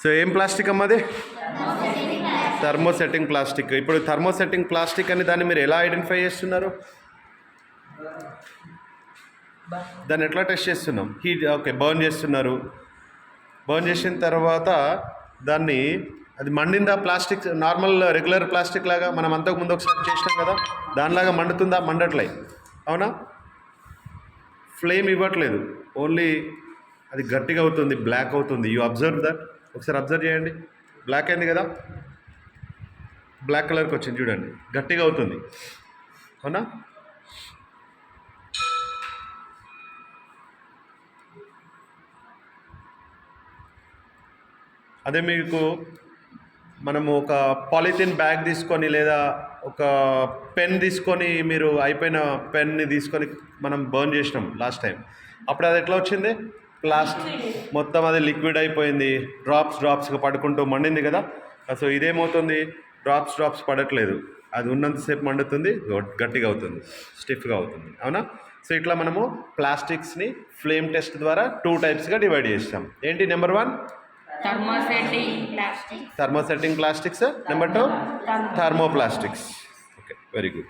So ఏం plastic అమ్మది? Thermosetting plastic. ఇప్పుడు థర్మోసెట్టింగ్ ప్లాస్టిక్ అని దాన్ని మీరు ఎలా ఐడెంటిఫై చేస్తున్నారు? దాన్ని ఎట్లా టెస్ట్ చేస్తున్నాం? హీట్ ఓకే బర్న్ చేస్తున్నారు. బర్న్ చేసిన తర్వాత దాన్ని అది మండిందా? ప్లాస్టిక్ నార్మల్ రెగ్యులర్ ప్లాస్టిక్ లాగా మనం అంతకు ముందు ఒకసారి చేసినాం కదా, దానిలాగా మండుతుందా? మండట్లే, అవునా? ఫ్లేమ్ ఇవ్వట్లేదు, ఓన్లీ అది గట్టిగా అవుతుంది, బ్లాక్ అవుతుంది. You observe that. ఒకసారి అబ్జర్వ్ చేయండి. బ్లాక్ అయింది కదా, బ్లాక్ కలర్కి వచ్చింది చూడండి, గట్టిగా అవుతుంది, అవునా? అదే మీకు మనము ఒక పాలిథిన్ బ్యాగ్ తీసుకొని లేదా ఒక పెన్ తీసుకొని, మీరు అయిపోయిన పెన్ని తీసుకొని మనం బర్న్ చేసినాం లాస్ట్ టైం, అప్పుడు అది ఎట్లా వచ్చింది? మొత్తం అది లిక్విడ్ అయిపోయింది, డ్రాప్స్గా పడుకుంటూ మండింది కదా. సో ఇదేమవుతుంది? డ్రాప్స్ పడట్లేదు, అది ఉన్నంతసేపు మండుతుంది, గట్టిగా అవుతుంది, స్టిఫ్గా అవుతుంది, అవునా? సో ఇట్లా మనము ప్లాస్టిక్స్ని ఫ్లేమ్ టెస్ట్ ద్వారా 2 టైప్స్గా డివైడ్ చేస్తాం. ఏంటి? Number 1 thermosetting plastics, number 2 thermoplastics. Okay, very good.